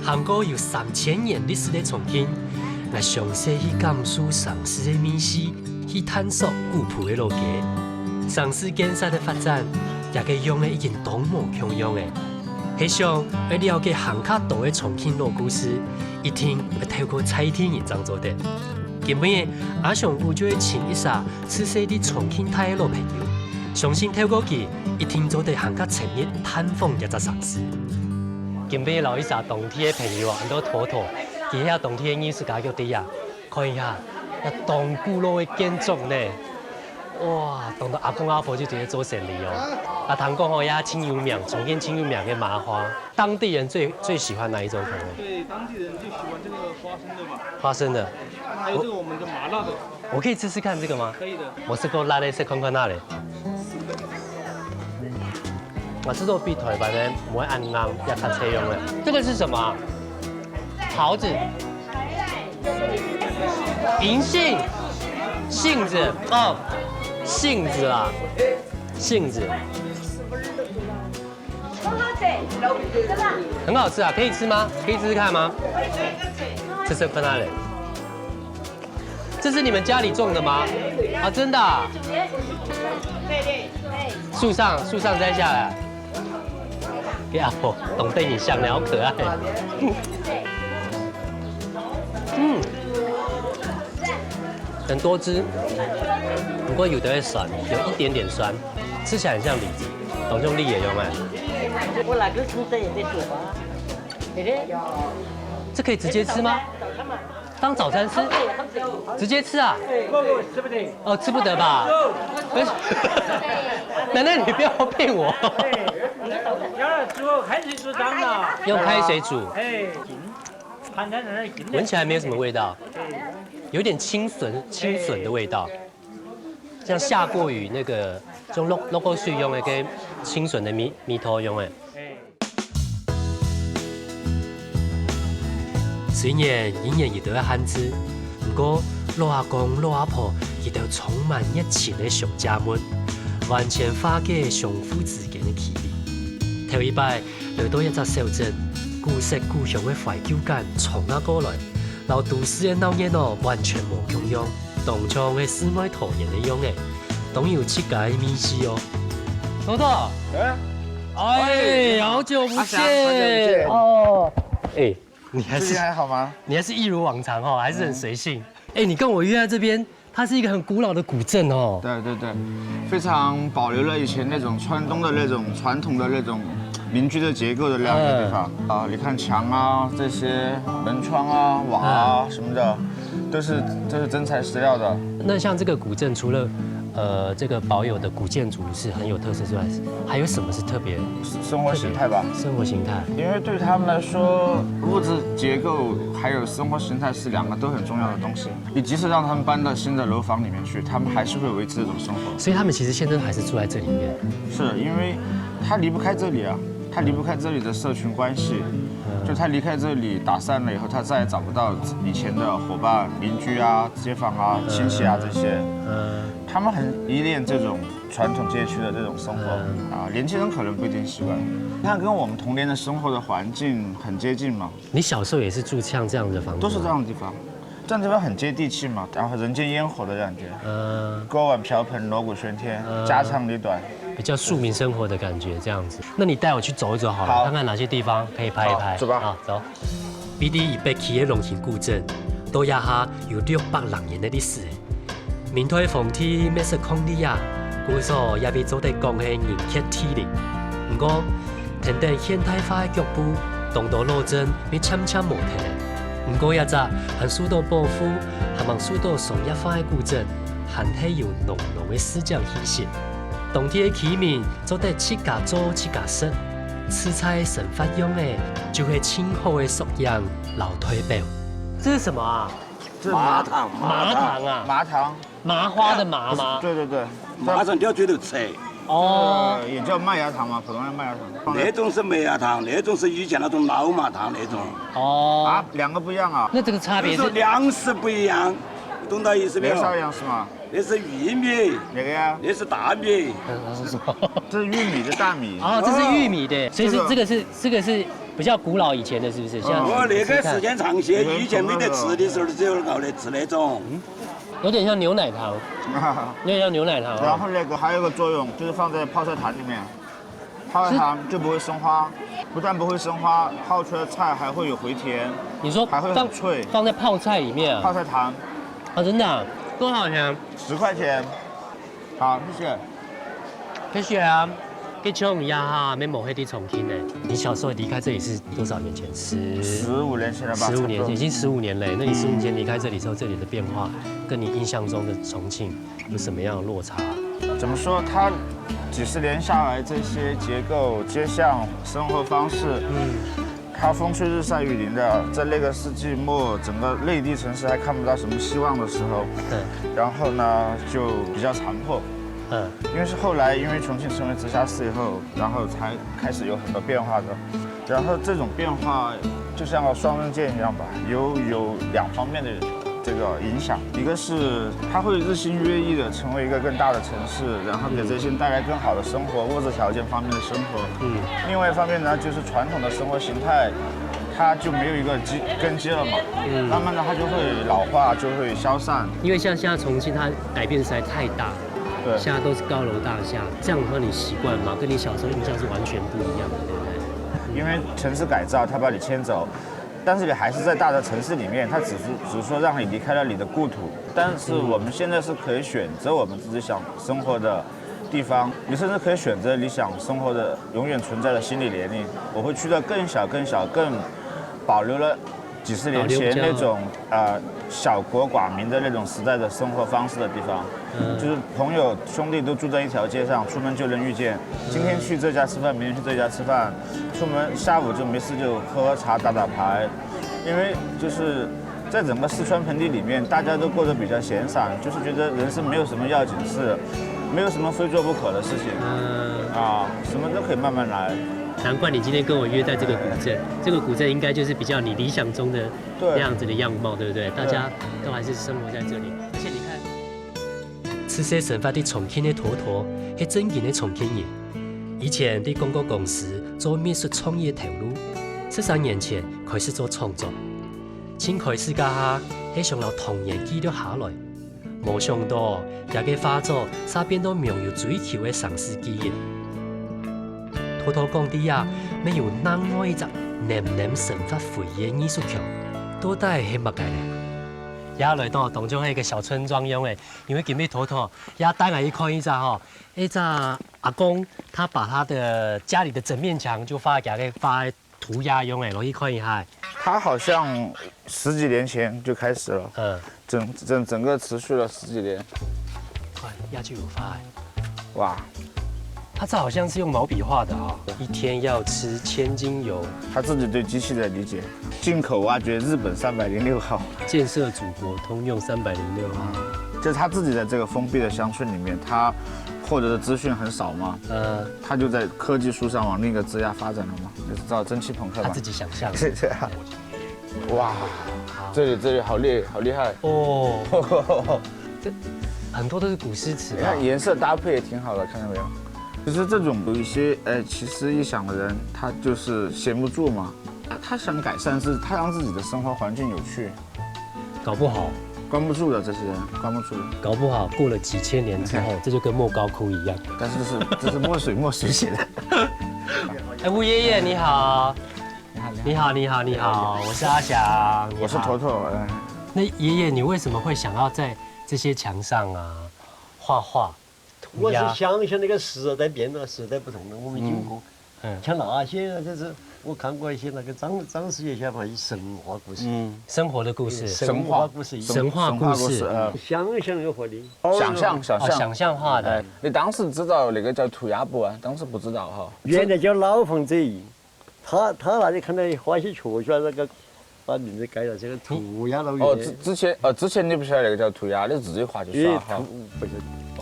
韩国有3000年历史的重庆，我详细去感受上世的美食，去探索古朴的老街。上世建设的发展，也给用的已经多模强样的。希想要了解韩卡多的重庆老故事，一定要透过蔡天一张做的。今晡日阿上武就会请一下此世的重庆泰的老朋友，相信透过佢，一定做得韩卡深入探访一只上市。今晡日留一下当地的朋友啊，很多妥妥，佢遐当地的艺术家叫啲啊，看一下那当古老的建筑呢。哇，当到阿公阿婆就直接做生意哦。啊，唐讲哦，呀，清油苗，重庆清油苗跟麻花，当地人最喜欢哪一种口味？对，当地人就喜欢这个花生的嘛。花生的。还有这个我们的麻辣的。我可以试试看这个吗？可以的。我试过辣的，试看看那里。我知道比台湾的唔会按硬，也较切用的。这个是什么？桃子。银杏。杏子哦。杏子啦，杏子，很好吃啊，可以吃吗？可以试试看吗？这是分哪里？这是你们家里种的吗？啊，真的、啊？树上摘下来，给阿婆懂得你像，好可爱。嗯，很多汁。不过有的会酸，有一点点酸，吃起来很像李子，董兄弟也用哎。我那个从这也得做吧，对的。这可以直接吃吗？当早餐吃？直接吃啊？不，吃不得。哦，吃不得吧？奶奶，你不要骗我。要煮开水煮汤的。用开水煮。哎，盘在那里。闻起来没有什么味道，有点清笋的味道。像下过雨那个，用落过水用的跟清笋的米头用的。虽然仍然遇到限制，不过老阿公老阿婆伊都充满热情的上家们，完全化解相互之间的距离。头一摆来到一只小镇，古色古香的怀旧感冲啊过来，老都市的闹热闹完全无共样。当初的世外桃源的样诶，当有七家美食哦。多多，哎，好久不见哦。哎，你还是还好吗？你还是一如往常哦，还是很随性。哎，你跟我约在这边，它是一个很古老的古镇哦。对对对，非常保留了以前那种川东的那种传统的那种民居的结构的那样一个地方啊。你看墙啊，这些门窗啊、瓦啊什么的，都是真材实料的。那像这个古镇，除了这个保有的古建筑是很有特色之外，还有什么是特别生活形态吧？生活形态，因为对他们来说，物质结构还有生活形态是两个都很重要的东西。你即使让他们搬到新的楼房里面去，他们还是会维持这种生活。所以他们其实现在还是住在这里面。是因为他离不开这里啊，他离不开这里的社群关系。就他离开这里打散了以后，他再也找不到以前的伙伴、邻居啊、街坊啊、亲戚啊这些。他们很依恋这种传统街区的这种生活啊，年轻人可能不一定习惯。它跟我们童年的生活的环境很接近嘛。你小时候也是住像这样的房子？都是这样的地方，这样的地方很接地气嘛，然后人间烟火的感觉。锅碗瓢盆、锣鼓喧天，家长里短。比较庶民生活的感觉，这样子。那你带我去走一走好了，看看哪些地方可以拍一拍。走吧。啊，走。BD 以北起的龙兴古镇，到一下有600多年的历史。面对风天美食空地啊，故所也被做得讲是人杰体力。不过，听到现代化的脚步，当到老镇被悄悄磨退了。不过一只很受到保护，还蛮受到商业化的古镇，还是有浓浓的市井气息。当地的居民做得七家做七家食，吃菜神发用的就会清好的素养老推表。这是什么啊？这麻糖，麻糖啊？麻糖，麻花的麻吗？对对对，麻上掉嘴头吃。哦，也叫麦芽糖嘛，普通的麦芽糖。那种是麦芽糖，那种是以前那种老麻糖那种。哦，啊，两个不一样啊。那这个差别就是粮食不一样，懂到意思没有？哪啥样是吗？那是玉米，哪个呀？那是大米。这是玉米的大米。哦，这是玉米的，所以是这个是比较古老以前的，是不是？像我那个时间间长些，以前没得吃的时候，只有搞来吃那种。有点像牛奶糖，有点像牛奶糖。然后那个还有个作用，就是放在泡菜坛里面，泡菜坛就不会生花，不但不会生花，泡出来的菜还会有回甜。你说还会很脆，放在泡菜里面啊？泡菜坛，啊，真的、啊？多少钱10块钱。好，谢谢。谢谢啊。给琼一下哈，没抹黑地重庆呢。你小时候离开这里是多少年前？15年前了吧？15年前，已经15年嘞。那你15年前离开这里之后，这里的变化，跟你印象中的重庆有什么样的落差？怎么说？它几十年下来，这些结构、街巷、生活方式，它风吹日晒雨淋的，在那个世纪末，整个内地城市还看不到什么希望的时候，然后呢，就比较残破。因为是后来，因为重庆成为直辖市以后，然后才开始有很多变化的。然后这种变化就像个双刃剑一样吧，有2方面的这个影响。一个是它会日新月异的成为一个更大的城市，然后给这些人带来更好的生活、物质条件方面的生活。另外一方面呢，就是传统的生活形态，它就没有一个根基了嘛。慢慢的它就会老化，就会消散。因为像现在重庆，它改变实在太大了。现在都是高楼大厦，这样的话你习惯吗？跟你小时候印象是完全不一样的，对不对？因为城市改造，它把你迁走，但是你还是在大的城市里面，它只是说让你离开了你的故土。但是我们现在是可以选择我们自己想生活的地方，你甚至可以选择你想生活的永远存在的心理年龄。我会去到更小、更保留了几十年前那种小国寡民的那种时代的生活方式的地方，就是朋友兄弟都住在一条街上，出门就能遇见。今天去这家吃饭，明天去这家吃饭，出门下午就没事就喝茶打牌，因为就是在整个四川盆地里面，大家都过得比较闲散，就是觉得人生没有什么要紧事，没有什么非做不可的事情，什么都可以慢慢来。难怪你今天跟我约在这个古镇，这个古镇应该就是比较你理想中的那样子的样貌，对不对？大家都还是生活在这里，而且你看，此些生发的重庆的坨坨，是真正的重庆人。以前在广告公司做美术创业头路，13年前开始做创作，先开始家下是想留童年记录下来，没想到也给化作啥变到名有追求的上世纪人。坨坨讲的呀，没有那么一只黏神发回忆的艺术强，到底係乜嘅咧？也來到當中係一個小村莊樣嘅，因為見到坨坨也帶我一看一隻吼，一隻阿公，他把他的家裡的整面牆就發塗鴉用嘅，攞去看一下。他好像10幾年前就開始了，整個持續了10幾年。看，也就有發。哇！他这好像是用毛笔画的啊，一天要吃1000斤油。他自己对机器的理解，进口挖掘日本306号，建设祖国通用306号。就是他自己在这个封闭的乡村里面，他获得的资讯很少嘛，他就在科技树上往另一个枝桠发展了嘛，就是造蒸汽朋克嘛。他自己想象。是这样。哇，这里好厉害哦。这很多都是古诗词。你看颜色搭配也挺好的，看到没有？其实这种有一些奇思异想的人，他就是闲不住嘛。他想改善是，他让自己的生活环境有趣。搞不好关不住的这些人，关不住。搞不好过了几千年之后，这就跟莫高窟一样。但是这是墨水写的。哎，吴爷爷你好。你好，我是阿翔。我是坨坨。那爷爷，你为什么会想要在这些墙上啊画画？我是想象那个时代变了，时代不同了，我们经过，像那些就是我看过一些那个张师爷写嘛，神话故事，生活的故事，神话故事，神话故事，想象有活的，想象化的。你当时知道那个叫涂鸦不啊？当时不知道哈。原来叫老冯子义，他那里看到花些雀雀那个。把名字改了，这个涂鸦老远。之前你不晓得那个叫涂鸦，你自己画就耍哈。不是。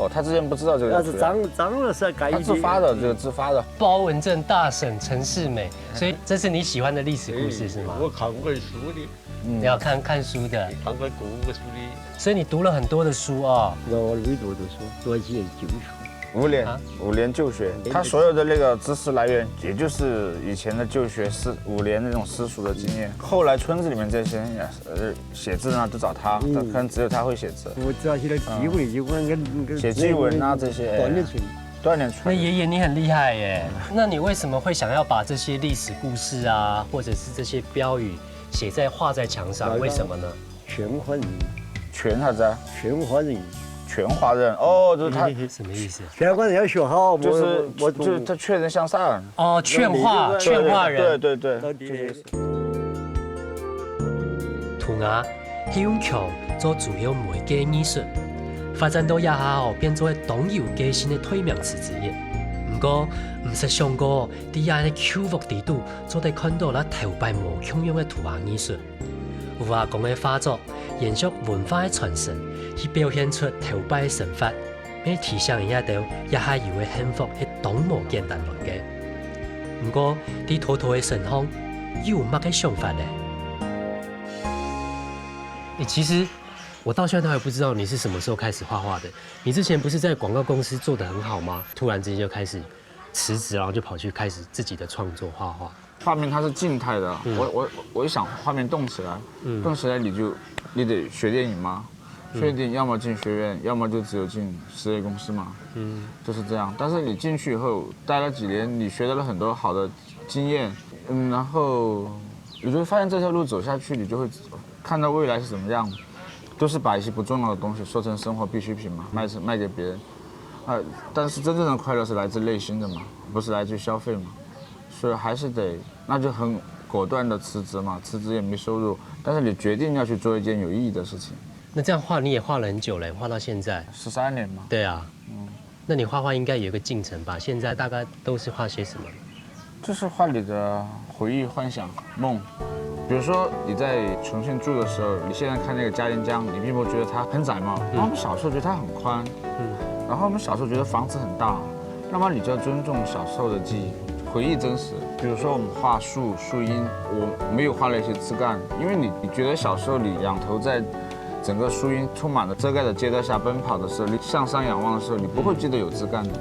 他之前不知道这个。那是张老师改的。他自发的，这个自发的。包文正大省陈世美，所以这是你喜欢的历史故事是吗？我看过书的。你要看书的。看过各个书的。所以你读了很多的书啊。我没读的书，读了几本旧书。5年就学，他所有的那个知识来源，也就是以前的就学5年那种私塾的经验。后来村子里面这些写字呢，都找他，可能只有他会写字。我只要写点记文、译文跟写记文啊这些锻炼出那来。爷爷你很厉害耶，那你为什么会想要把这些历史故事啊，或者是这些标语画在墙上？为什么呢？全华人，全啥子啊？全华人。全华人哦，就是他什么意思？全华人要学好，就是他劝人向善。哦，劝化人。对。涂鸦是用墙做主要媒介艺术，发展到以后变做党有革新的推名词之一。不过，唔是想过伫遐的口腹地度，做得看到了头摆无穷样的涂鸦艺术。有阿公的画作，延续文化的传承，去表现出头摆的神法，要提醒一下到也下游的幸福是多么简单来嘅。不过，伫妥妥的身方，又有乜嘅想法呢？其实我到现在都还不知道你是什么时候开始画画的。你之前不是在广告公司做得很好吗？突然之间就开始辞职，然后就跑去开始自己的创作画画。画面它是静态的，我一想画面动起来，动起来你得学电影嘛，学电影要么进学院，要么就只有进实业公司嘛，就是这样。但是你进去以后待了几年，你学到了很多好的经验，然后你就会发现这条路走下去，你就会看到未来是怎么样，都是把一些不重要的东西说成生活必需品嘛，卖给别人，但是真正的快乐是来自内心的嘛，不是来自于消费嘛。所以还是得，那就很果断的辞职嘛，辞职也没收入，但是你决定要去做一件有意义的事情。那这样画你也画了很久了，画到现在13年嘛。对啊，那你画画应该有一个进程吧？现在大概都是画些什么？就是画你的回忆、幻想、梦。比如说你在重庆住的时候，你现在看那个嘉陵江，你并不觉得它很窄嘛，然后我们小时候觉得它很宽，然后我们小时候觉得房子很大，那么你就要尊重小时候的记忆。回忆真实，比如说我们画树荫，我没有画那些枝干，因为你觉得小时候你仰头在整个树荫充满了遮盖的街道下奔跑的时候，你向上仰望的时候，你不会记得有枝干的，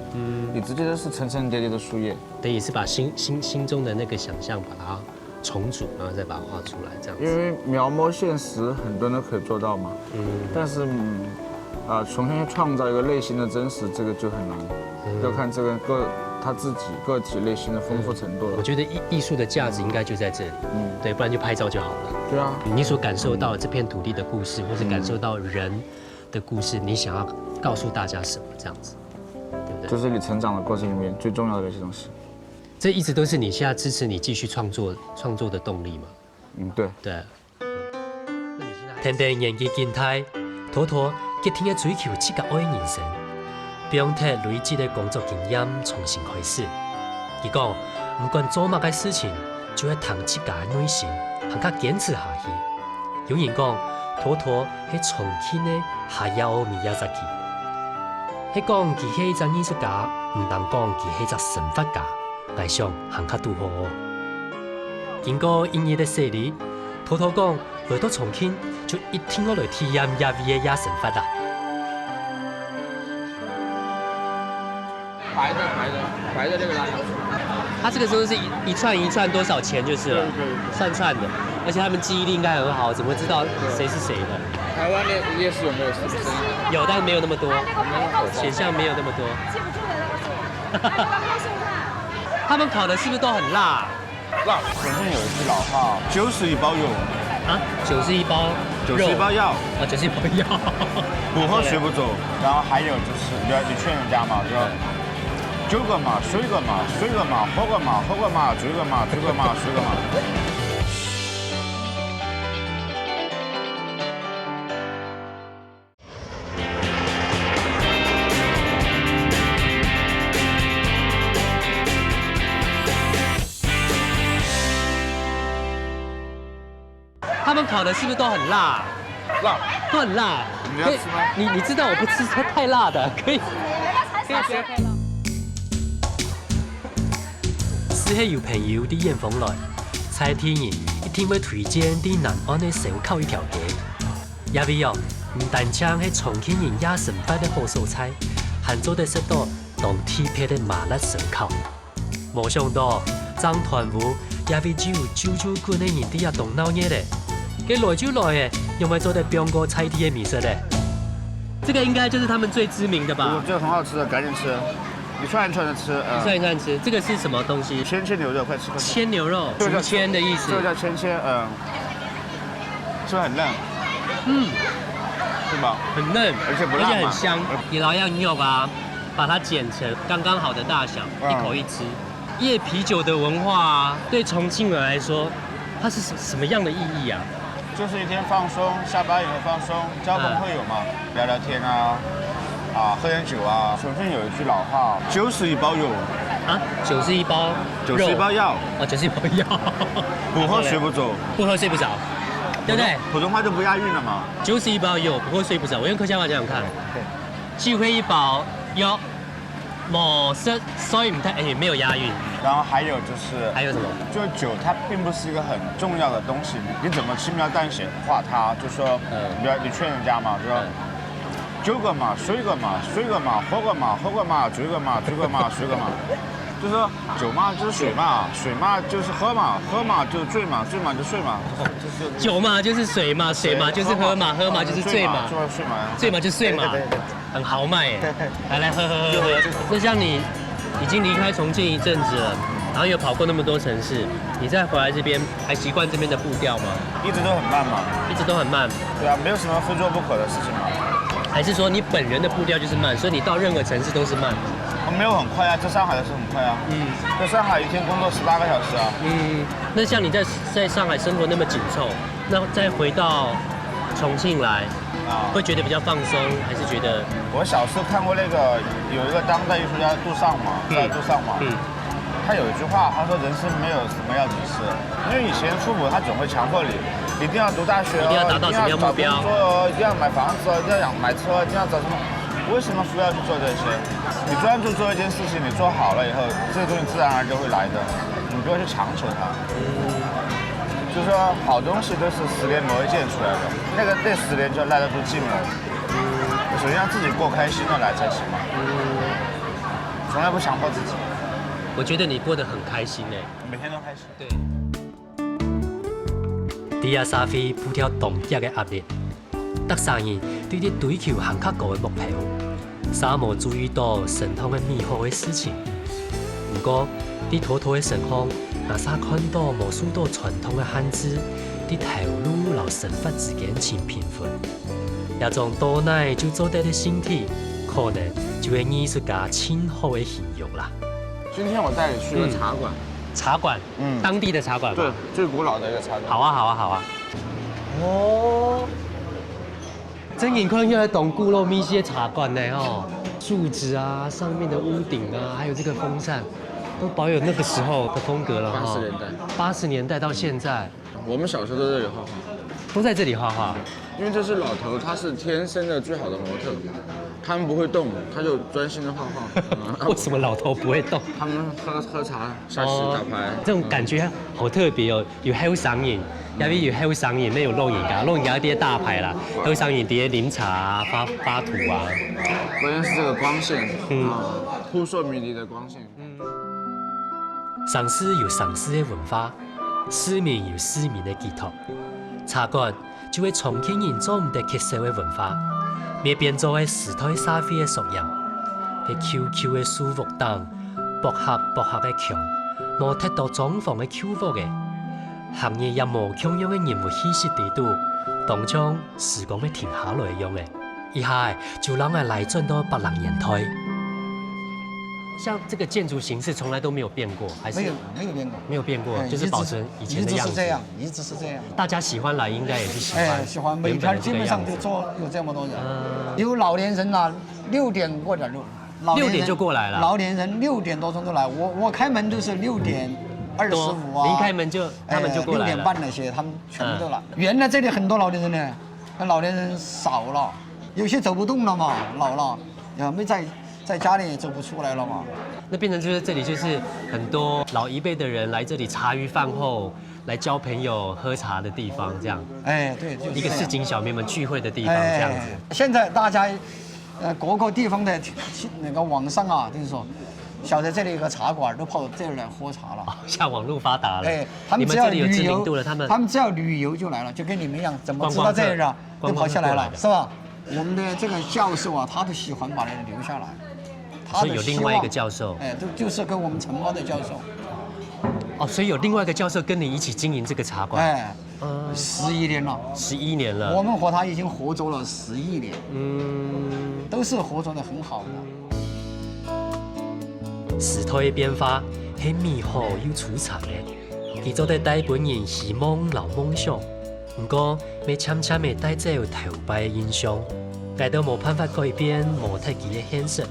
你只记得是层层叠叠的树叶。等于是把心中的那个想象把它重组，然后再把它画出来，这样子。因为描摹现实，很多人都可以做到嘛，但是重新创造一个内心的真实，这个就很难，要看这个他自己个体内心的丰富程度了。我觉得艺术的价值应该就在这里，对，不然就拍照就好了。对啊，你所感受到这片土地的故事，或是感受到人的故事，你想要告诉大家什么？这样子，对不对？这是你成长的过程里面最重要的一些东西。这一直都是你现在支持你继续创作的动力嘛？对。对。天天演技健态，妥妥激天的追求自家爱的人生。不用替累积的工作经验重新开始。伊讲，不管做乜嘅事情，就要谈自家的内心，更加坚持下去。有人讲，妥妥係重慶的hayao Miyazaki。迄講佢係一個藝術家，唔但講佢係一個神法家，藝上更加拄好。經過音樂的洗禮，妥妥講來到重慶就一定要來體驗野味嘅野神法啦。白的这个辣椒。它这个时候是一串一串多少钱就是了，串串的，而且他们记忆力应该很好，怎么知道谁是谁的？台湾的夜市有没有？有，但是没有那么多，选项没有那么多。他们烤的是不是都很辣？辣。重庆有一句老话，90一包肉。啊，90一包肉，90一包药。啊，90一包药。不喝睡不着。然后还有就是你劝人家嘛，就要酒个嘛，水个嘛，水个嘛，喝个嘛，喝个嘛，醉个嘛，醉个嘛，睡个嘛。他们烤的是不是都很辣？辣，都很辣。你要吃吗？你知道我不吃太辣的，可以不要太辣。是迄有朋友伫燕峰来，蔡天意一定要推荐伫南安的烧烤一条街。也未哦，唔但将迄重庆人野神法的好素菜，还做得食到当铁皮的麻辣绳口。没想到张团务也为只有9滚的人伫遐动脑热嘞，给来就来的，用来做的中国菜地的美食嘞。这个应该就是他们最知名的吧？这个很好吃的，赶紧吃，一串一串的吃。一串一串吃，这个是什么东西？千牛肉，快吃快吃。千牛肉，竹签的意思。这个叫千，是不是很嫩？是吧？很嫩，而且不辣嘛，而且很香。你老要肉啊，把它剪成刚刚好的大小，一口一吃。夜啤酒的文化啊，对重庆人来说，它是什么样的意义啊？就是一天放松，下班以后放松，交朋会友嘛，聊聊天啊，喝点酒啊。重庆有一句老话，90一包肉啊，90一包肉，90一包药，哦，90一包药，不喝睡不着，不喝睡不着，对不对？普通话就不押韵了嘛。90一包药，不喝睡不着。我用客家话讲讲看，聚会一包药，某色所以没有押韵。然后还有就是还有什么？就是酒，它并不是一个很重要的东西，你怎么轻描淡写化它？就说，你劝人家嘛，就说，酒个嘛，睡个嘛，睡个嘛，喝个嘛，喝个嘛，醉个嘛，醉个嘛，睡个嘛。就是说酒嘛就是水嘛，水嘛就是喝嘛，喝嘛就醉嘛，醉嘛就睡嘛。酒嘛就是水嘛，水嘛就是喝嘛，喝嘛就是醉嘛，睡嘛，醉嘛就睡嘛，很豪迈耶。来喝。那像你已经离开重庆一阵子了，然后又跑过那么多城市，你再回来这边还习惯这边的步调吗？一直都很慢嘛，一直都很慢。对啊，没有什么非做不可的事情嘛。还是说你本人的步调就是慢，所以你到任何城市都是慢？我没有很快啊，在上海的时候很快啊。在上海一天工作18个小时啊。那像你在上海生活那么紧凑，那再回到重庆来，会觉得比较放松，还是觉得？我小时候看过那个有一个当代艺术家杜尚嘛，在杜尚嘛，他有一句话，他说人生没有什么要紧事，因为以前父母他总会强迫你，一定要读大学哦，一定要达到什么样目标，一定要买房子哦，一定要买车，一定要找什么？为什么非要去做这些？你专注做一件事情，你做好了以后，这个东西自然而然就会来的，你不要去强求它。就是说，好东西都是10年磨一剑出来的，那10年就要耐得住寂寞。首先让自己过开心的来才行嘛。从来不强迫自己。我觉得你过得很开心哎，每天都开心。对。伫遐沙飞步调动脚的压力，得三人对你追求行较高的目标，啥无注意到神通的美好的事情。不过，伫妥妥的神风，若啥看到无数多传统的汉字，伫头颅老神法之间请平分，也种多奶就做得的身体，可能就会艺术家亲好的形容啦。今天我带你去个茶馆。茶馆，当地的茶馆，对，最古老的一个茶馆。好啊。哦，真眼看起来懂古老米些茶馆呢哦，柱子啊，上面的屋顶啊，还有这个风扇，都保有那个时候的风格了哈。80年代到现在，我们小时候都在这里画画，都在这里画画。因为这是老头，他是天生的最好的模特，他们不会动，他就专心的画画。为什么老头不会动？他们喝茶、下棋、打牌，这种感觉好特别哦，有好上瘾，因为有好上瘾，没有弄人家，弄人家啲大牌啦，好上瘾啲饮茶啊、发图啊。关键是这个光线，扑朔迷离的光线。上师有上师的文化，市民有市民的寄托，茶馆就会重庆人做唔得吸收的文化，咪变做係时代社会的缩影。喺 QQ 的书屋档，薄客的墙，无踢到装潢的 Q 屋嘅，行业也无强样的人物气息地度，当中时光要停下来一样嘅，一下就让我来转到8人年代。像这个建筑形式从来都没有变过，还是没有变过，没有变过，就是保存以前的样子。一直是这样。大家喜欢来，应该也是喜欢。喜欢，每天基本上就坐有这么多人，有老年人啦，6点过点路，6点就过来了。老年人6点多钟就来，我开门就是6点25啊。您开门就他们就过来了。6点半那些他们全部都来。原来这里很多老年人呢，那老年人少了，有些走不动了嘛，老了，也没在家里也走不出来了嘛。那变成就是这里就是很多老一辈的人来这里茶余饭后来交朋友喝茶的地方，这样。对，就是一个市井小民们聚会的地方，这样子。现在大家各个地方的那个网上啊，就是说，晓得这里有个茶馆，都跑这儿来喝茶了。像网络发达了，哎，他你们只要们这里有知旅游名度了，他们只要旅游就来了，就跟你们一样，怎么知道这儿啊，都跑下来了，是吧？我们的这个教授啊，他都喜欢把人留下来。所以有另外一个教授，哎，就是跟我们承包的教授。哦，所以有另外一个教授跟你一起经营这个茶馆，哎，11年了，11年了，我们和他已经合作了11年，都是合作的很好的。时代的变化是美好又惆怅的，其中的大本人希望留梦想，不过要渐渐的带走头摆的印象，我都无办法改变模特机的现实，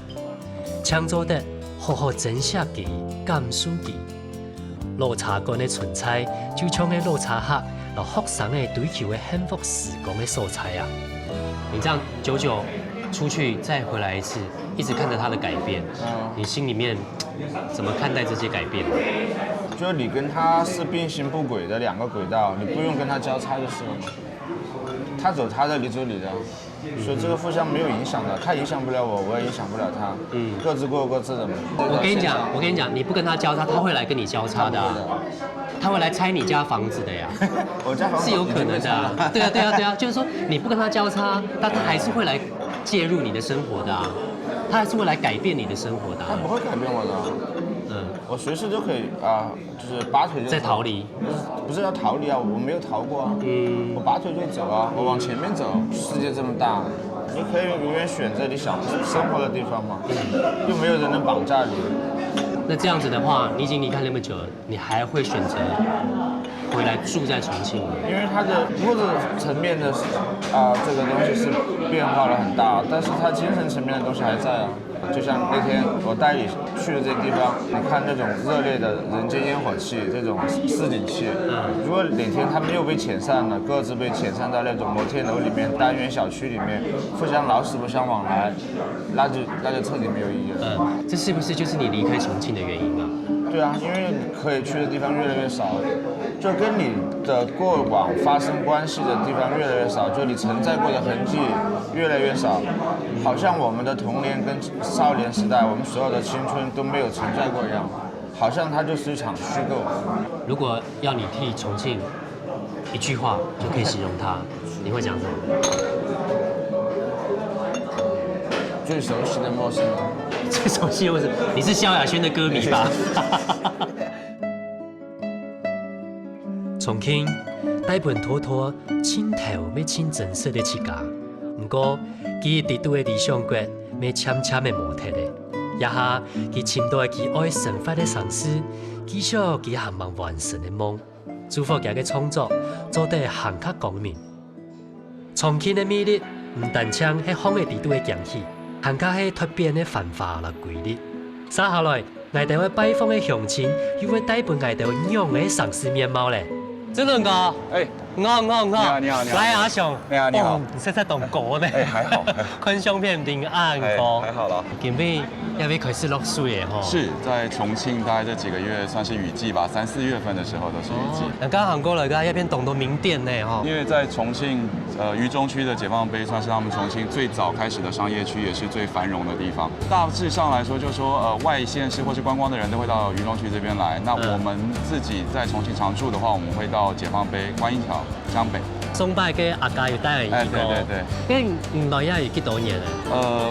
创作的好好珍惜佢、感受佢。老茶馆的存在，就像个老茶客、老学生的追求的幸福时光的素材啊！你这样久久出去再回来一次，一直看着它的改变，你心里面怎么看待这些改变？就是你跟他是并行不轨的两个轨道，你不用跟他交叉就是了嘛。他走他的，你走你的，所以这个互相没有影响的，他影响不了我，我也影响不了他，各自过各自的嘛。我跟你讲，你不跟他交叉，他会来跟你交叉的啊，他会来拆你家房子的呀。我家房子是有可能的啊。对啊，就是说你不跟他交叉，但他还是会来介入你的生活的啊，他还是会来改变你的生活的啊。他不会改变我的。我随时都可以就是拔腿就走。在逃离？不是要逃离啊，我没有逃过啊。我拔腿就走啊，我往前面走。世界这么大，你可以永远选择你想生活的地方嘛，又没有人能绑架你。那这样子的话，你已经离开那么久了，你还会选择回来住在重庆吗？因为它的物质层面的这个东西是变化了很大，但是它精神层面的东西还在啊。就像那天我带你去的这个地方，你看那种热烈的人间烟火气，这种市井气，如果哪天他们又被遣散了，各自被遣散到那种摩天楼里面、单元小区里面，互相老死不相往来，那就彻底没有意义了。这是不是就是你离开重庆的原因啊？对啊，因为你可以去的地方越来越少，就跟你的过往发生关系的地方越来越少，就你存在过的痕迹越来越少，好像我们的童年跟少年时代，我们所有的青春都没有存在过一样，好像它就是一场虚构。如果要你替重庆一句话就可以形容它，你会讲什么？最熟悉的陌生人。最熟悉的陌生人，你是萧亚轩的歌迷吧？重庆大部分土土青头要青真实的一家，不过佢伫拄的理想国要浅浅的模特的，也下佢深度佢爱神发的上司，继续佢渴望完成的梦，祝福佢嘅创作做得行较光明。重庆的魅力唔单唱喺风的伫拄的强气。还加係突變的繁華啦規律。接下來，我哋會拜訪嘅鄉親，又會帶俾我哋樣嘅城市面貌咧。真的哥，哎，你好，你好，來阿雄，你好，你識讀歌呢？哎，還好，昆相片定暗歌，還好了。準備要開始落水嘅吼。是在重慶，大概這幾個月算是雨季吧，3、4月份的時候都是雨季。那剛韓國來個一邊懂得名店呢吼。因為在重慶，渝中區的解放碑算是他們重慶最早開始的商業區，也是最繁榮的地方。大致上來說，就是說外縣市或是觀光的人都會到渝中區這邊來。那我們自己在重慶常住的話，我們會到解放碑、觀音橋、江北。崇拜嘅阿家要帶人去過。對。咁唔來要有幾多年咧？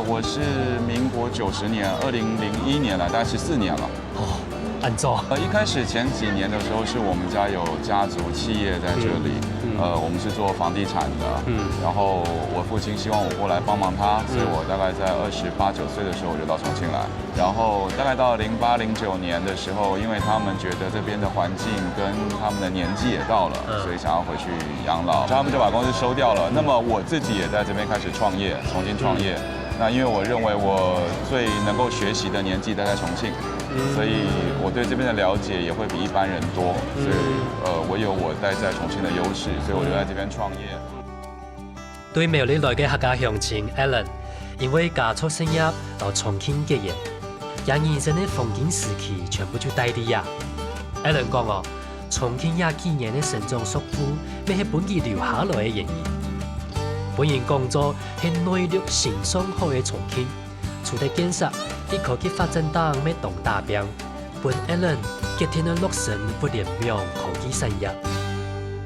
我是民國90年，2001年來，大概14年了。哦，按照。一開始前幾年的時候，是我們家有家族企業在這裡，我們是做房地產的，然後我父親希望我過來幫忙他，所以我大概在28、29歲的時候我就到重慶來，然後大概到08、09年的時候，因為他們覺得這邊的環境跟他們的年紀也到了，所以想要回去養老，所以他們就把公司收掉了。那麼我自己也在這邊開始創業，重新創業。那因為我認為我最能夠學習的年紀待在重慶，所以我對這邊的了解也會比一般人多，所以我有我待在重慶的優勢，所以我就在這邊創業。對苗栗來嘅客家鄉親 Alan， 因為家族生業到重慶結業，將人生的風景時期全部就帶離呀。Alan 講哦，重慶廿幾年的成長束縛，咪係本地留下來嘅原因。本人工作是内陆成爽好的重庆，除了建设，伫科技发展党要动大兵，本 Allen 今天的落成不连庙科技产业。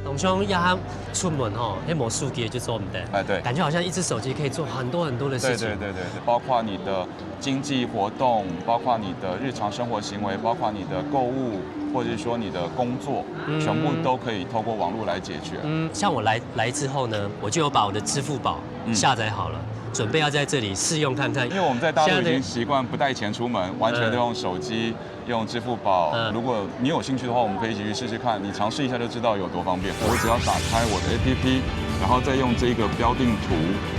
董兄要出门吼，那没数据就做唔得。哎，对，感觉好像一只手机可以做很多很多的事情。对，包括你的经济活动，包括你的日常生活行为，包括你的购物，或者是说你的工作，全部都可以透过网络来解决。像我来之后呢，我就有把我的支付宝下载好了。准备要在这里试用看看，因为我们在大陆已经习惯不带钱出门，完全都用手机、用支付宝。如果你有兴趣的话，我们可以一起去试试看，你尝试一下就知道有多方便。我只要打开我的 APP， 然后再用这个标定图，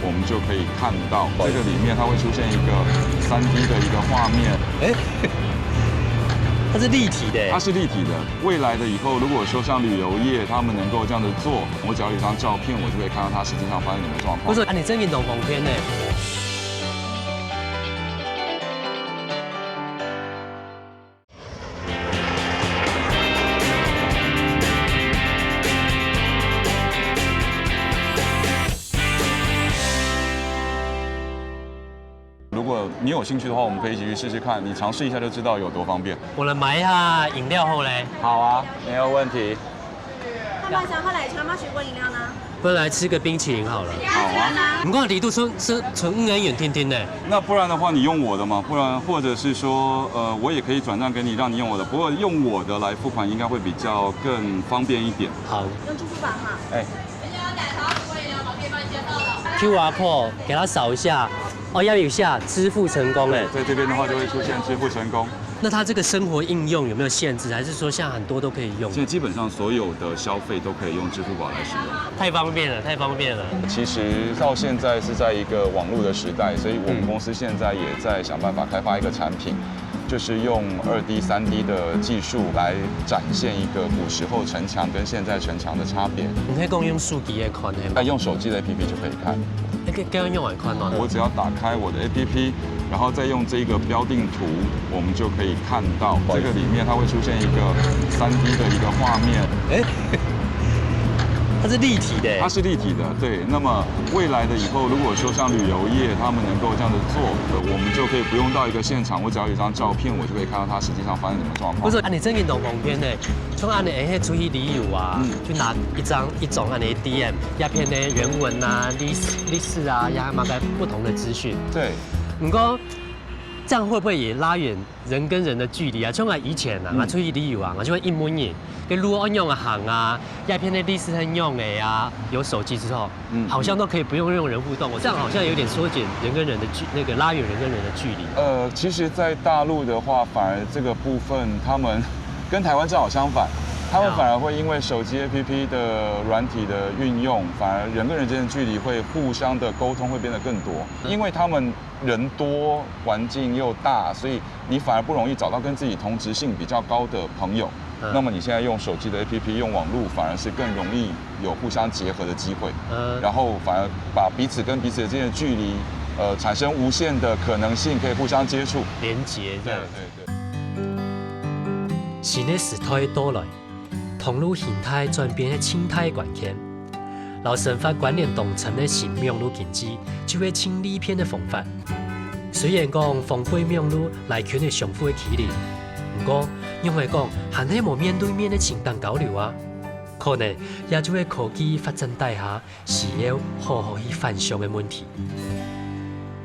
我们就可以看到这个里面它会出现一个3D 的一个画面。它是立体的，它是立体的。未来的以后，如果说像旅游业，他们能够这样子做，我只要有一张照片，我就可以看到它实际上发生什么状况。不是，你真运动红片呢？如果你有兴趣的话，我们可以一起去试试看，你尝试一下就知道有多方便。我来买一下饮料后嘞。好啊，没有问题。那晚上后来穿吗？水果饮料呢？不然来吃个冰淇淋好了。好啊。你看离度纯5元天天呢。那不然的话，你用我的嘛？不然或者是说，我也可以转账给你，让你用我的。不过用我的来付款应该会比较更方便一点。好。用支付宝哈。哎。QR code 给它扫一下。哦，要有下支付成功哎，在这边的话就会出现支付成功。那它这个生活应用有没有限制？还是说像很多都可以用？现在基本上所有的消费都可以用支付宝来使用。太方便了，太方便了。其实到现在是在一个网络的时代，所以我们公司现在也在想办法开发一个产品，就是用2D、3D 的技术来展现一个古时候城墙跟现在城墙的差别。你可以共用数据的看的，用手机的 APP 就可以看。刚刚用完看吗？我只要打开我的 APP， 然后再用这个标定图，我们就可以看到这个里面它会出现一个3D 的一个画面。它是立体的。它是立体的，对。那么未来的以后，如果说像旅游业他们能够这样子做，我们就可以不用到一个现场，我只要有一张照片，我就可以看到它实际上发生什么状况。不是，你真运动红片呢？从安尼会出去旅游啊，就拿一种安尼 DM 鸦片的原文啊、历史啊，也蛮个不同的资讯。对。不过这样会不会也拉远人跟人的距离啊？像我以前啊，我出去旅游啊，我就会一模一样。跟路安用的行啊，鸦片的历史很用的呀，有手机之后，好像都可以不用人互动。我这样好像有点缩减人跟人的拉远人跟人的距离。其实，在大陆的话，反而这个部分他们跟台湾正好相反，他们反而会因为手机 APP 的软体的运用，反而人跟人之间的距离会互相的沟通会变得更多，因为他们人多，环境又大，所以你反而不容易找到跟自己同质性比较高的朋友。那么你现在用手机的 APP 用网络，反而是更容易有互相结合的机会，然后反而把彼此跟彼此之间的距离，产生无限的可能性，可以互相接触、连结这样。对。新的时代的到来，通路形态转变的生态关键，老神发关联同城的新网络经济，就会清理片的风范。虽然讲丰沛网络来源的上富的起力。不过，因为讲还係冇面對面的情感交流啊，可能也就會科技發展底下是要好好去反向的問題。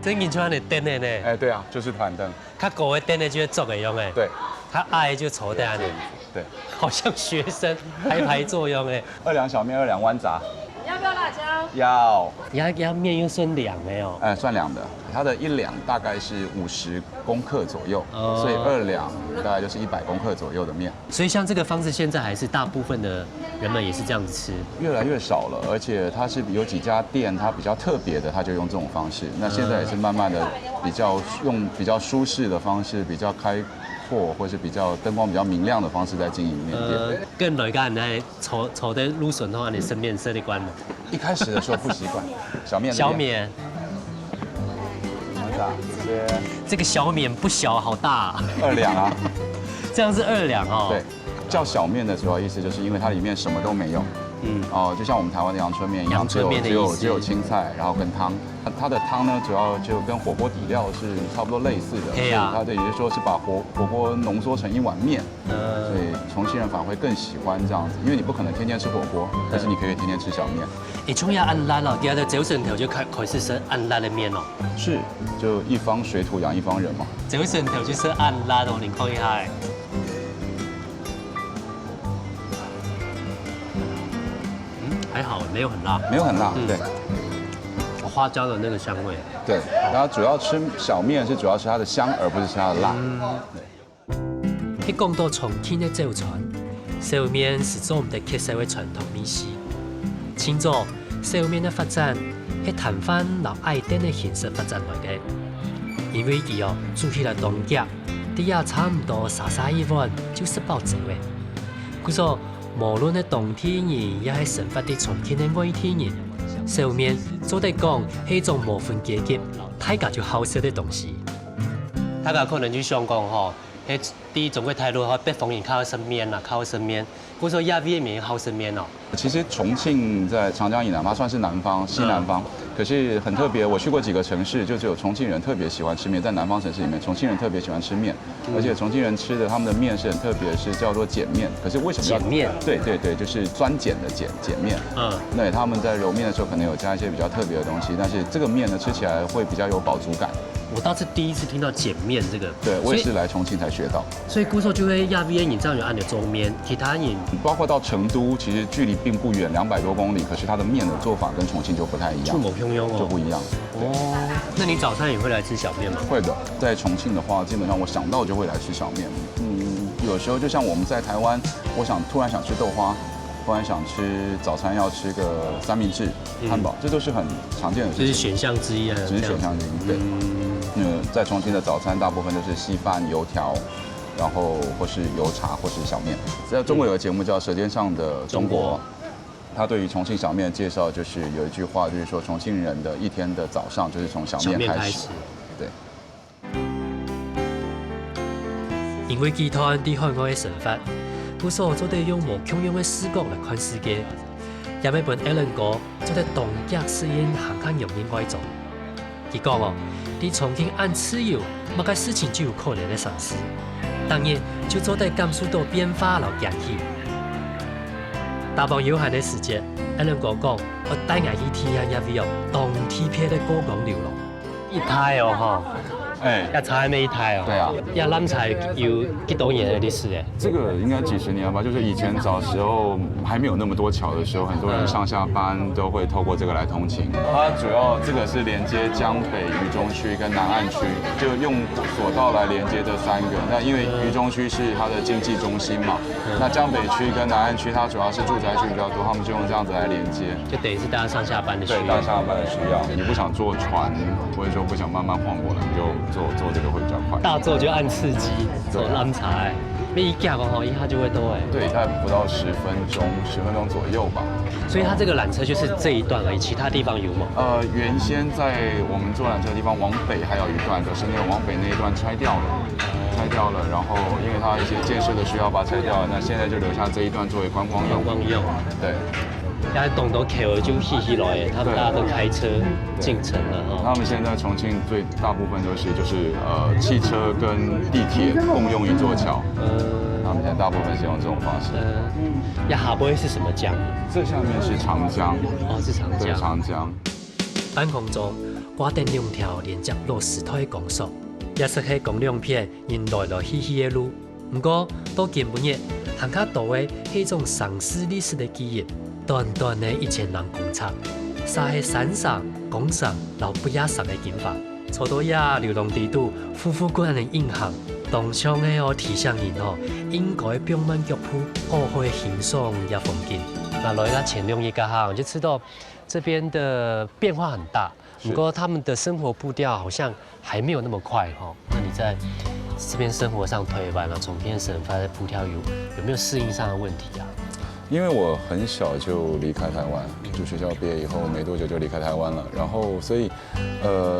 真見出嚟燈的呢？對啊，就是團燈。較高的燈的就會作嘅用誒。對。較矮的就坐在那裡。對。好像學生排作用誒。2兩小面，2兩豌雜。要不要辣椒？要面又算2的哦。算2的，它的1兩大概是50公克左右，所以2兩大概就是100公克左右的面。所以像这个方式，现在还是大部分的人们也是这样子吃，越来越少了。而且它是有几家店，它比较特别的，它就用这种方式。那现在也是慢慢的用比较舒适的方式，比较开阔或是比较灯光比较明亮的方式在经营面店。跟哪个人炒的芦笋的话，你身边设立关了。一开始的时候不习惯，小面。这个小面不小，好大啊！2兩啊，这样是2兩哦。对，叫小面的主要意思就是因为它里面什么都没有，就像我们台湾的阳春面一样，只有青菜，然后跟汤。它的汤呢，主要就跟火锅底料是差不多类似的，所以它的也就是说是把火锅浓缩成一碗面。所以重庆人反而会更喜欢这样子，因为你不可能天天吃火锅，但是你可以天天吃小面。终于按辣了，第二个走神头就开始吃按辣的面了。是，就一方水土养一方人嘛。走神头就是按辣的，你看一下。还好，没有很辣，没有很辣，对。花椒的那个香味。对，然后主要吃小面是主要吃它的香，而不是吃它的辣。一讲到重庆的祖传，烧面是做唔得缺少的传统美食。清早烧面的发展係台灣老愛店的形式發展來嘅，因為佢煮起來凍夾，啲也差唔多30一碗就食飽咗嘅。故所無論係當地人，也係生活喺重慶的外地人，燒面做得講係一種無分階級，大家就好食的東西。大家可能就想講吼，喺啲中國大陸吼，北方人靠食面啦，靠食面，故所亞洲人好食面哦。其實重慶在長江以南，它算是南方、西南方。可是很特別，我去過幾個城市，就只有重慶人特別喜歡吃面。在南方城市裡面，重慶人特別喜歡吃面，而且重慶人吃的他們的面是很特別，是叫做鹼面。可是為什麼鹼面？對，就是專鹼的鹼面。對，他們在揉面的時候可能有加一些比較特別的東西，但是這個面呢吃起來會比較有飽足感。我倒是第一次聽到鹼面這個。對，我也是來重慶才學到。所以故所就會亞洲人這樣就按照做面，其他人包括到成都，其實距離並不遠，200多公里，可是它的面的做法跟重慶就不太一樣。就不一樣。哦，那你早餐也會來吃小面嗎？會的，在重慶的話，基本上我想到就會來吃小面。有時候就像我們在台灣，突然想吃豆花，突然想吃早餐要吃個三明治、漢堡，這都是很常見的事情。這是選項之一啊。只是選項之一，對。在重慶的早餐大部分都是稀飯、油條，然後或是油茶或是小面。在中國有個節目叫《舌尖上的中國》。他對於重慶小面的介紹就是有一句話，就是說重慶人的一天的早上就是從小面開始。對。因為集團喺海外嘅生活，故所做得用無共樣嘅視角來看世界，也要本 Alan 哥做得東極適應航空用人外做。佢講哦，喺重慶按自由，乜個事情就有可能嘅嘗試，當然就做得感受到變化和驚喜。大bằng有限的時間，Alan 哥講，我帶我去體驗一位當地片的過江流浪。一台哦哈，一台沒一台哦。對啊。呀，南菜有幾多年的歷史誒？這個應該幾十年了吧？就是以前早時候還沒有那麼多橋的時候，很多人上下班都會透過這個來通勤。它主要這個是連接江北渝中區跟南岸區，就用索道來連接這3個。那因為渝中區是它的經濟中心嘛，那江北區跟南岸區它主要是住宅區比較多，他們就用這樣子來連接。就等於是大家上下班的需要。對，大家上下班的需要。你不想坐船，或者說不想慢慢晃過來，你就坐這個會比較快。大坐就按刺激，坐南菜，沒一架一下就會到誒。對，大概不到10分鐘左右吧。所以它這個纜車就是這一段而已，其他地方有嗎？原先在我們坐纜車的地方往北還有一段，可是那個往北那一段拆掉了，然後因為它一些建設的需要把它拆掉了，那現在就留下這一段作為觀光用。對。然後東島橋就稀稀來誒，他們大家都開車進城了哈。他們現在重慶最大部分就是汽車跟地鐵共用一座橋。他們現在大部分是用這種方式。下邊是什麼江？這下面是長江。哦，是長江。對，長江。半空中掛定2條連接落石頭的公路，也是喺公路片人來來去去的路。不過到今日，行較多的係一種喪失歷史的記憶。短短的1000人公廁，撒喺山上、工廠、老不亞上的景法，坐到呀流浪地圖，夫婦個人的印象，當上的提醒人應該表慢腳步，好好欣賞一風景。那來到前2個行，就知道這邊的變化很大。不過他們的生活步調好像還沒有那麼快哈。那你在這邊生活上推完了，重慶生活的步調有沒有適應上的問題啊？因为我很小就离开台湾，就学校毕业以后没多久就离开台湾了，然后所以，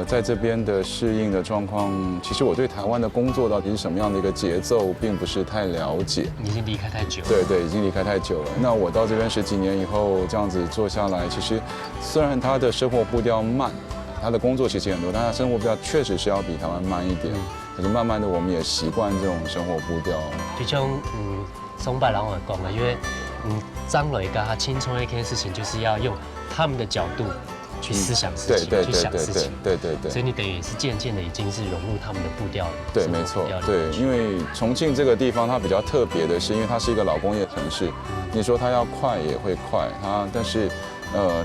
在这边的适应的状况，其实我对台湾的工作到底是什么样的一个节奏，并不是太了解。你已经离开太久了。对，已经离开太久了。那我到这边10几年以后，这样子做下来，其实虽然他的生活步调慢，他的工作其实很多，但他生活步调确实是要比台湾慢一点。可是慢慢的，我们也习惯这种生活步调。比较松柏人会讲啊，因为张磊跟他青春的一件事情，就是要用他们的角度去思想事情，去想事情。对。所以你等于是渐渐的已经是融入他们的步调了。对，没错。对，因为重庆这个地方它比较特别的是，因为它是一个老工业城市，你说它要快也会快，但是。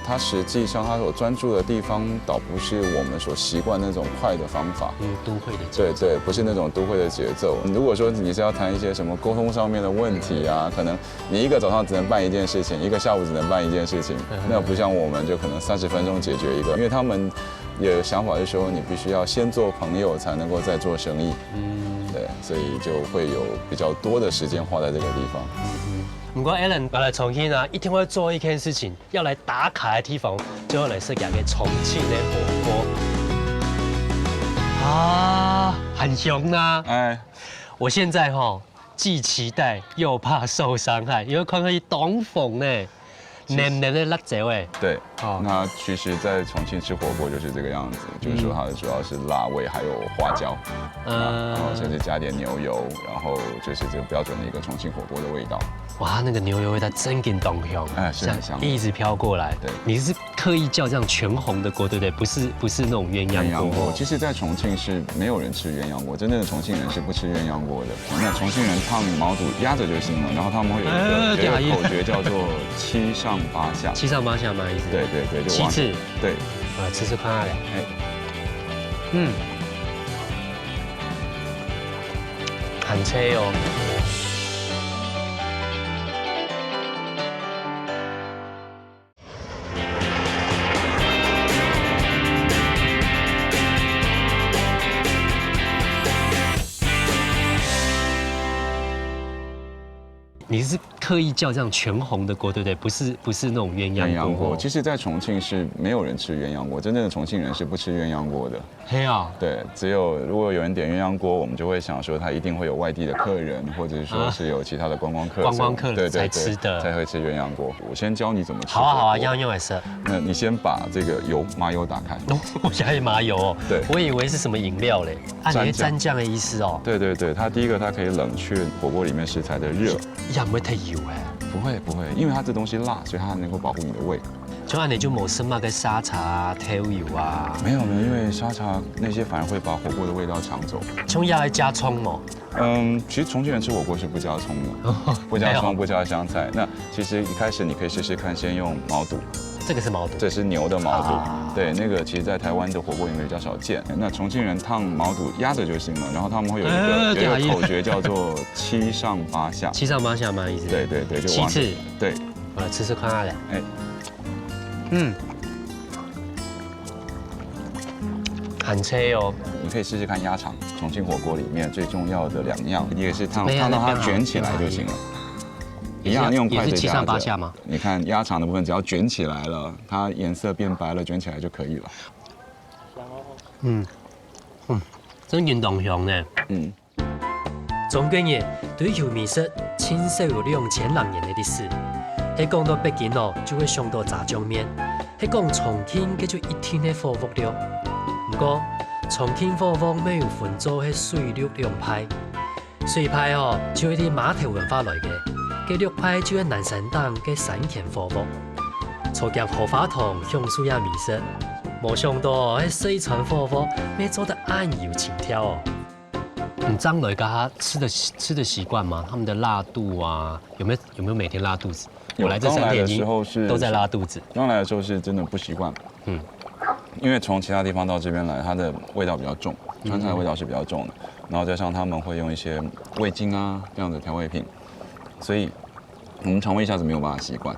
它实际上它所专注的地方，倒不是我们所习惯那种快的方法。都会的节奏。对，不是那种都会的节奏。如果说你是要谈一些什么沟通上面的问题啊，可能你一个早上只能办一件事情，一个下午只能办一件事情，那不像我们就可能30分钟解决一个，因为他们也想法是说，你必须要先做朋友才能够再做生意。对，所以就会有比较多的时间花在这个地方。不过 Alan 来重庆啊，一定会做一件事情，要来打卡的地方，就要来设计个重庆的火锅啊，很凶啊！哎，我现在既期待又怕受伤害，因为看到一东风呢。黏的辣椒哎，对，那其实，在重庆吃火锅就是这个样子，就是说它的主要是辣味，还有花椒，然后甚至加点牛油，然后就是这个标准的一个重庆火锅的味道。哇，那个牛油味它真给东香，是很香，一直飘过来。对，你是刻意叫这样全红的锅，对不对？不是那种鸳鸯锅。其实，在重庆是没有人吃鸳鸯锅，真正的重庆人是不吃鸳鸯锅的。那重庆人烫毛肚压着就行了，然后他们会有一个口诀叫做7上8下。7上8下吗？意思？对，就7次。对，我来吃吃看嘞。很脆哦。你是刻意叫这样全红的锅，对不对？不是那种鸳鸯锅。其实，在重庆是没有人吃鸳鸯锅，真正的重庆人是不吃鸳鸯锅的。嘿啊！对，只有如果有人点鸳鸯锅，我们就会想说他一定会有外地的客人，或者说是有其他的观光客对才吃的，才会吃鸳鸯锅。我先教你怎么吃。好啊，样也是。那你先把这个麻油打开。我加麻油哦。对，我以为是什么饮料嘞。你会蘸酱的意思哦。对，它第一个它可以冷却火锅里面食材的热。不会太油哎。不会，因为它这东西辣，所以它能够保护你的胃。就按你就冇什么个沙茶啊、调油啊。没有，因为沙茶那些反而会把火锅的味道抢走。葱要来加葱吗？其实重庆人吃火锅是不加葱的，不加葱不加香菜。那其实一开始你可以试试看，先用毛肚。这个是毛肚，这是牛的毛肚。对，那个其实，在台湾的火锅里面比较少见。那重庆人烫毛肚压着就行了，然后他们会有一个口诀叫做7上8下。7上8下吗？意思？对，就7次。对，我来吃吃看嘞。很脆哦。你可以试试看鸭肠，重庆火锅里面最重要的2样，你也是烫到它卷起来就行了。一样用筷子夹着。7上8下吗？你看鸭肠的部分，只要卷起来了，它颜色变白了，卷起来就可以了。真见同乡呢。重庆人对油面食清少有2000多年的历史。喺讲到北京哦，就会想到炸酱面；喺讲重庆，佢就一天的火锅了。不过重庆火锅没有分做喺水陆2派，水派哦就係啲碼頭文化來嘅。嘅6派就係南山黨嘅山田火鍋，初見荷花塘享受下美食，冇想到喺四川火鍋咩做得暗油情調哦。张磊跟他吃的習慣嗎？他們的辣度啊，有沒有每天拉肚子？我來這3天已經都在拉肚子。剛來的時候是真的不習慣，因為從其他地方到這邊來，它的味道比較重，川菜的味道是比較重的，然後加上他們會用一些味精啊這樣的調味品。所以，我們腸胃一下子沒有辦法習慣。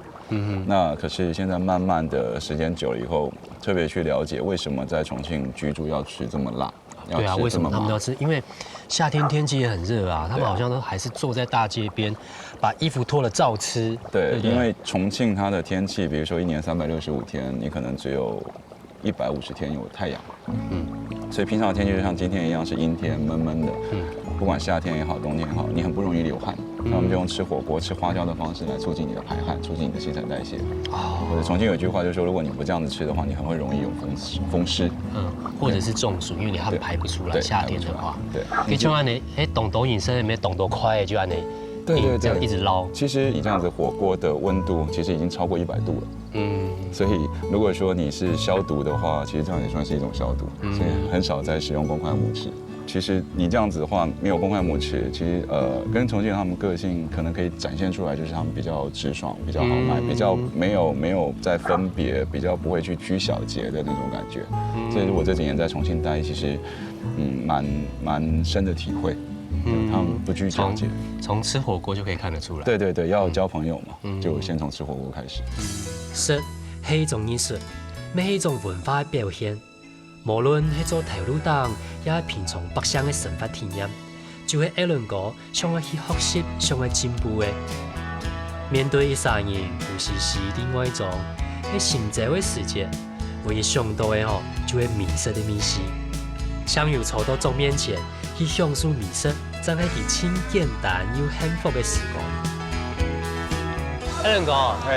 那可是現在慢慢的時間久了以後，特別去了解為什麼在重慶居住要吃這麼辣。对啊，为什么他们都要吃？因为夏天天气也很热啊，他们对啊好像都还是坐在大街边，把衣服脱了照吃。对，不对因为重庆它的天气，比如说一年365天，你可能只有150天有太阳，所以平常的天气就像今天一样是阴天闷闷的，不管夏天也好，冬天也好，你很不容易流汗，那我们就用吃火锅、吃花椒的方式来促进你的排汗，促进你的新陈代谢。或者重庆有一句话就说，如果你不这样子吃的话，你很会容易有风湿，或者是中暑，因为你汗排不出来。对夏天的话，对，可以就按你动抖饮食里面动多快就按你，对这样一直捞。其实你这样子火锅的温度其实已经超过100度了。所以如果说你是消毒的话，其实这样也算是一种消毒，所以很少在使用公筷母匙。其实你这样子的话，没有公筷母匙，其实跟重庆人他们个性可能可以展现出来，就是他们比较直爽，比较豪迈，比较没有在分别，比较不会去拘小节的那种感觉。所以我这几年在重庆待，其实蛮深的体会。他们不拘小节，从吃火锅就可以看得出来。对对对，要交朋友嘛，就先从吃火锅开始。食是一种艺术，也是一种文化的表现。无论是做头路党，也是品尝北乡的生活体验，就是一轮个想要去学习、想要进步的。面对一三年，有时是另外一种喺行走的世界，唯一想到的就是美食的美食。想要坐到桌面前去享受美食，真係件清简单又幸福的时光。艾伦哥，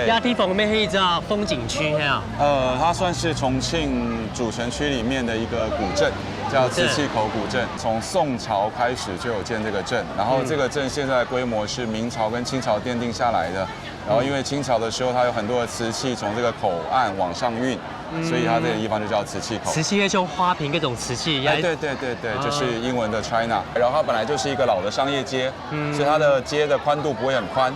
亚地方面是一个风景区哈。它算是重庆主城区里面的一个古镇，叫磁器口古镇。从宋朝开始就有建这个镇，然后这个镇现在的规模是明朝跟清朝奠定下来的。然后因为清朝的时候，它有很多的瓷器从这个口岸往上运，所以它这个地方就叫瓷器口。瓷器那种花瓶，各种瓷器。对，就是英文的 China。然后它本来就是一个老的商业街，所以它的街的宽度不会很宽，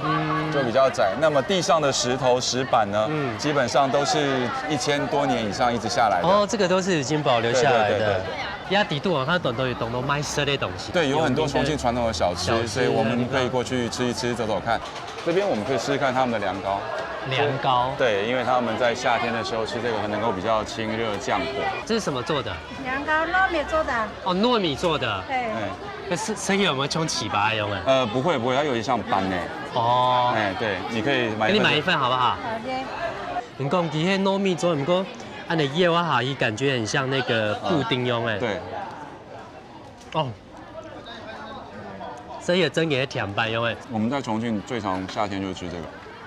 就比较窄。那么地上的石头、石板呢，基本上都是1000多年以上一直下来的。哦，这个都是已经保留下来的。亚底度它都有懂得卖色的东西。对，有很多重庆传统的小吃，所以我们可以过去吃一吃、走走看。这边我们可以试试看他们的凉糕。凉糕。对，因为他们在夏天的时候吃这个，很能够比较清热降火。这是什么做的？凉糕糯米做的。哦，糯米做的。对。那生意有没有冲起巴用啊？不会，它有点像班呢。哦。对，你可以买。给你买一份好不好？好的。你讲其实糯米做，不过按你叶哇哈伊感觉很像那个布丁用对。哦。所以真嘅甜版用我们在重庆最常夏天就吃这个。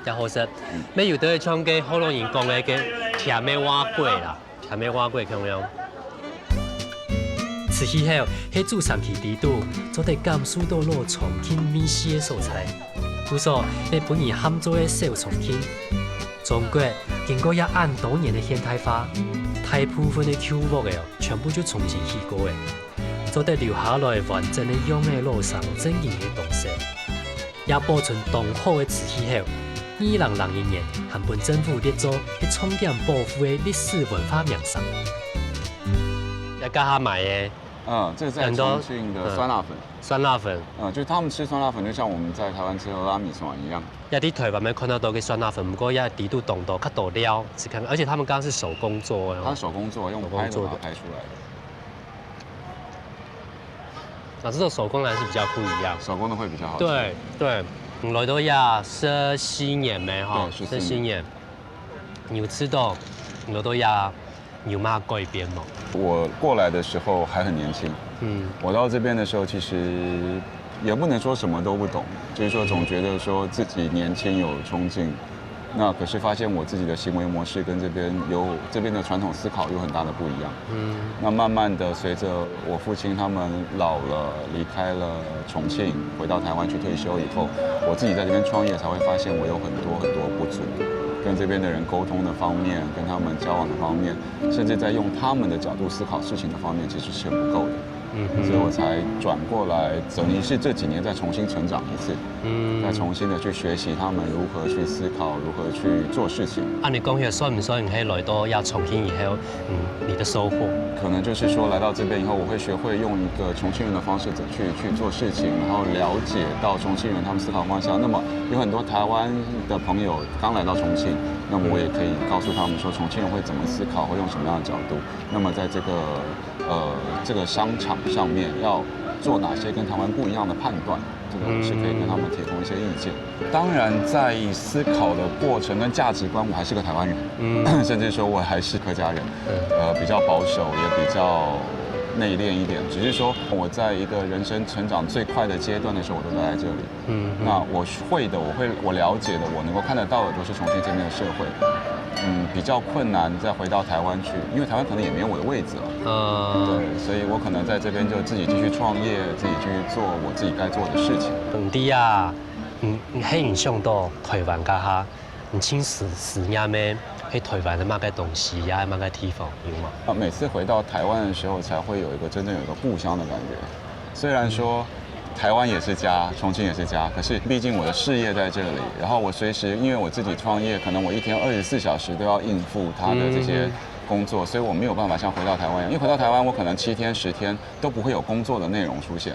也好食，咩有得唱嘅好多人讲嘅个甜的蛙粿啦，甜的蛙粿咁样。吃起后，喺主上去地度，做得甘肃道路重庆美食的素材。故说，喺本年喊做的小重庆。中国经过1万多年的现代化，大部分的口目嘅全部就重新去过嘅。做得留下来完整的用的路上正经的东西，也保存当好的瓷器后，2001年韩本政府列作喺重点保护的历史文化名胜。要跟他买的，这是在重庆的酸辣粉。酸辣粉，就是他们吃酸辣粉，就像我们在台湾吃拉米蒜一样。有啲台湾没看到到嘅酸辣粉，不过也地度冻到较多料，只看，而且他们刚刚是手工做的。它手工做，用拍的把它拍出来的。这种手工还是比较不一样，手工的会比较好吃。对，来到呀14年没哈，14年，有吃到来到呀牛马改边嘛。我过来的时候还很年轻，我到这边的时候其实也不能说什么都不懂，就是说总觉得说自己年轻有冲劲。那可是发现我自己的行为模式跟这边的传统思考有很大的不一样。那慢慢的随着我父亲他们老了，离开了重庆，回到台湾去退休以后，我自己在这边创业才会发现我有很多不足，跟这边的人沟通的方面，跟他们交往的方面，甚至在用他们的角度思考事情的方面，其实是不够的。所以我才转过来，等于是这几年再重新成长一次，再重新的去学习他们如何去思考，如何去做事情。按你讲起算不算你可以来到要重庆以后，你的收获？可能就是说来到这边以后，我会学会用一个重庆人的方式去做事情，然后了解到重庆人他们思考方向。那么有很多台湾的朋友刚来到重庆，那么我也可以告诉他们说重庆人会怎么思考，会用什么样的角度。那么在这个商场上面要做哪些跟台湾不一样的判断，这个我是可以跟他们提供一些意见。当然，在思考的过程跟价值观，我还是个台湾人，甚至说我还是客家人，比较保守，也比较内敛一点。只是说我在一个人生成长最快的阶段的时候，我都待在这里。那我会的，我了解的，我能够看得到的，都是重庆这边的社会。比较困难再回到台湾去，因为台湾可能也没有我的位置了。对，所以我可能在这边就自己继续创业，自己去做我自己该做的事情。你啊，很影响到台湾家下，你请实验咩？喺台湾的某个东西呀，某个地方有吗？每次回到台湾的时候，才会有一个真正有一个故乡的感觉。虽然说台湾也是家，重庆也是家，可是毕竟我的事业在这里，然后我随时因为我自己创业，可能我一天24小时都要应付他的这些工作，所以我没有办法像回到台湾一样，因为回到台湾我可能7天10天都不会有工作的内容出现，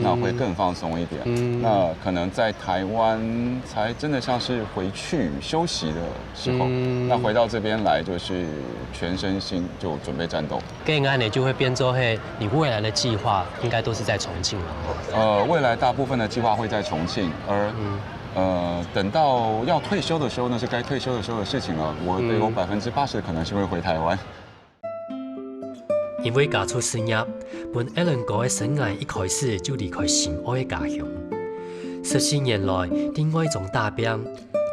那会更放松一点。那可能在台湾才真的像是回去休息的时候，那回到这边来就是全身心就准备战斗。跟安你就会变做嘿，你未来的计划应该都是在重庆了。未来大部分的计划会在重庆，而等到要退休的时候，那是该退休的时候的事情了。我有80%的可能是会回台湾。因为家出事业，本 Alan 哥的生涯一开始就离开心爱的家乡。14年来，另外一种大病，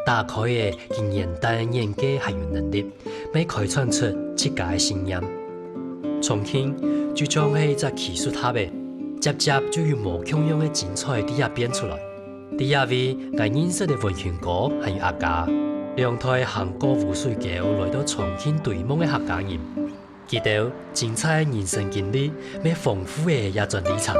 打开的经验单眼界还有能力，要开创出自家的信念。重庆就像是一只技术塔呗，接着就有无穷样的精彩伫遐变出来。伫遐位，我认识的文雄哥还有阿家，两台行过污水桥来到重庆对梦的客家人，记得精彩的人生经历，咩丰富的也传里程。